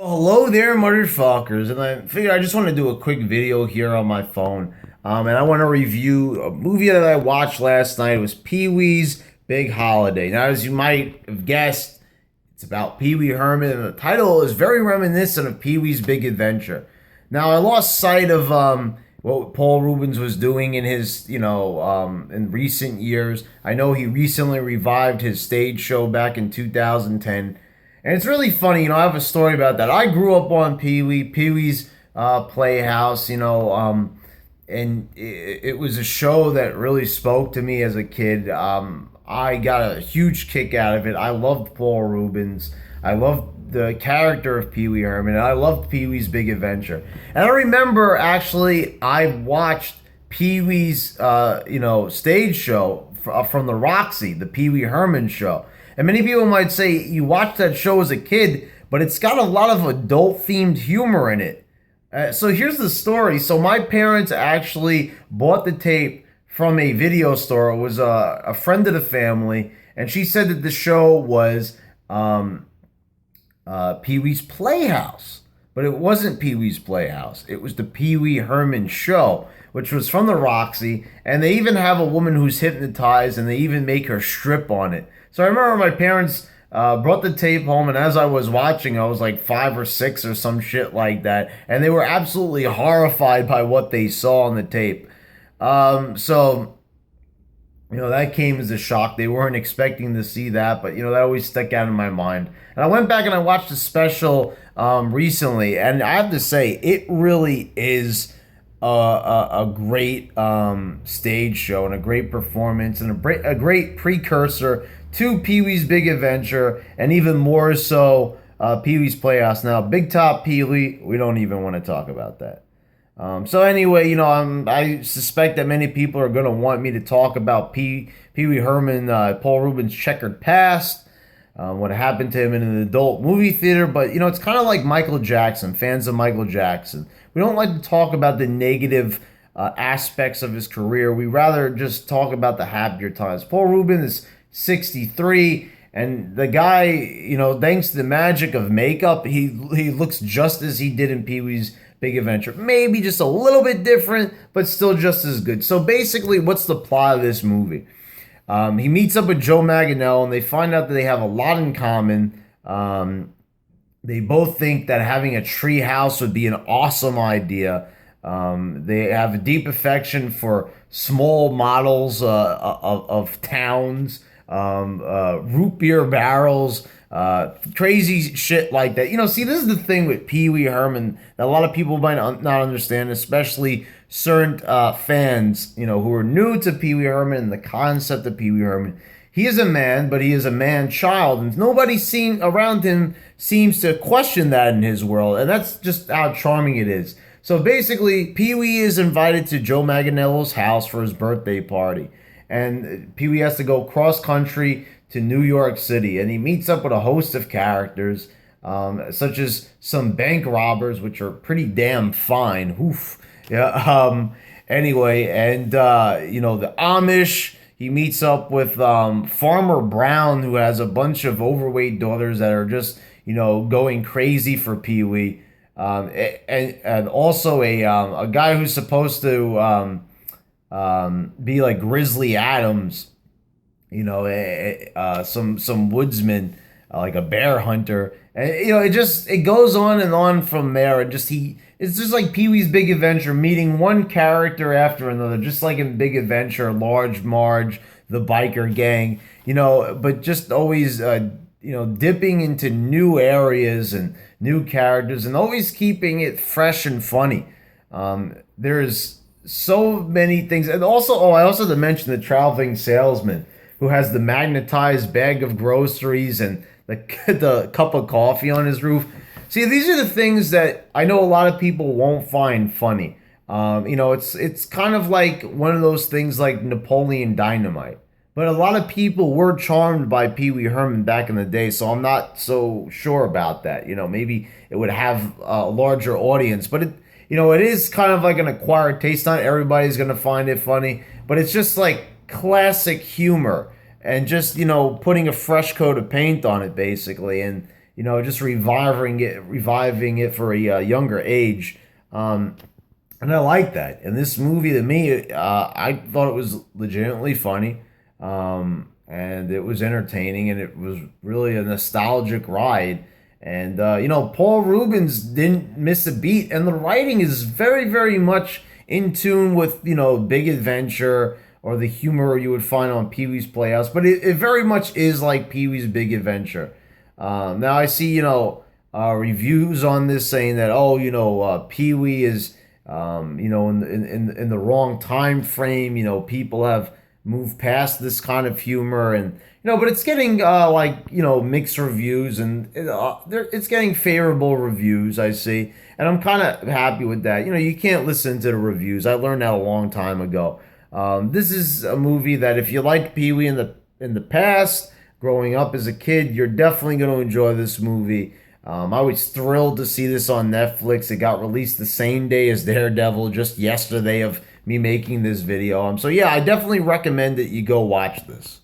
Hello there, motherfuckers, and I figured I just want to do a quick video here on my phone, and I want to review a movie that I watched last night. It was Pee-wee's Big Holiday. Now, as you might have guessed, it's about Pee-wee Herman, and the title is very reminiscent of Pee-wee's Big Adventure. Now, I lost sight of what Paul Reubens was doing in his, in recent years. I know he recently revived his stage show back in 2010. And it's really funny, I have a story about that. I grew up on Pee-wee's Playhouse, and it was a show that really spoke to me as a kid. I got a huge kick out of it. I loved Paul Reubens. I loved the character of Pee-wee Herman, and I loved Pee-wee's Big Adventure. And I remember, actually, I watched Pee-wee's, stage show from the Roxy, the Pee-wee Herman show. And many people might say you watched that show as a kid, but it's got a lot of adult-themed humor in it. So here's the story. So my parents actually bought the tape from a video store. It was a friend of the family, and she said that the show was Pee-wee's Playhouse. But it wasn't Pee-wee's Playhouse. It was the Pee-wee Herman show, which was from the Roxy. And they even have a woman who's hypnotized, and they even make her strip on it. So I remember my parents brought the tape home, and as I was watching, I was like 5 or 6 or some shit like that, and they were absolutely horrified by what they saw on the tape. That came as a shock. They weren't expecting to see that, but that always stuck out in my mind. And I went back and I watched the special recently, and I have to say, it really is a great stage show and a great performance and a great precursor to Pee-wee's Big Adventure, and even more so Pee-wee's Playhouse. Now, Big Top Pee-wee, we don't even want to talk about that. So anyway, I suspect that many people are going to want me to talk about Pee-wee Herman, Paul Reubens' checkered past, what happened to him in an adult movie theater. But, it's kind of like Michael Jackson, fans of Michael Jackson. We don't like to talk about the negative aspects of his career. We rather just talk about the happier times. Paul Reubens is 63, and the guy, thanks to the magic of makeup, he looks just as he did in Pee-wee's Big Adventure. Maybe just a little bit different, but still just as good. So basically, what's the plot of this movie? He meets up with Joe Manganiello, and they find out that they have a lot in common. They both think that having a tree house would be an awesome idea. They have a deep affection for small models of towns, root beer barrels, crazy shit like that. See, this is the thing with Pee-wee Herman that a lot of people might not understand, especially certain fans, who are new to Pee-wee Herman and the concept of Pee-wee Herman. He is a man, but he is a man-child, and nobody around him seems to question that in his world, and that's just how charming it is. So basically, Pee-wee is invited to Joe Manganiello's house for his birthday party. And Pee-wee has to go cross-country to New York City. And he meets up with a host of characters, such as some bank robbers, which are pretty damn fine. Oof. Yeah. Anyway, and, the Amish. He meets up with Farmer Brown, who has a bunch of overweight daughters that are just, going crazy for Pee-wee. And also a guy who's supposed to be like Grizzly Adams, some woodsman, like a bear hunter, and it goes on and on from there. And it's just like Pee-wee's Big Adventure, meeting one character after another, just like in Big Adventure, Large Marge, the biker gang, but just always dipping into new areas and new characters, and always keeping it fresh and funny. There's so many things, and also, I also have to mention the traveling salesman who has the magnetized bag of groceries and the cup of coffee on his roof. See, these are the things that I know a lot of people won't find funny. It's kind of like one of those things like Napoleon Dynamite. But a lot of people were charmed by Pee-wee Herman back in the day, so I'm not so sure about that. Maybe it would have a larger audience, but it is kind of like an acquired taste. Not everybody's gonna find it funny, but it's just like classic humor and just putting a fresh coat of paint on it, basically. And just reviving it for a younger age. Um, and I like that. And this movie, to me, I thought it was legitimately funny, and it was entertaining, and it was really a nostalgic ride. And Paul Rubens didn't miss a beat, and the writing is very, very much in tune with Big Adventure or the humor you would find on Pee Wee's Playhouse. But it very much is like Pee Wee's Big Adventure. Now I see reviews on this saying that Pee Wee is in the wrong time frame. People have moved past this kind of humor, and but it's getting mixed reviews, and it's getting favorable reviews, I see, and I'm kind of happy with that. You can't listen to the reviews. I learned that a long time ago. This is a movie that if you like Pee Wee in the past, growing up as a kid, you're definitely going to enjoy this movie. I was thrilled to see this on Netflix. It got released the same day as Daredevil, just yesterday of me making this video. So yeah, I definitely recommend that you go watch this.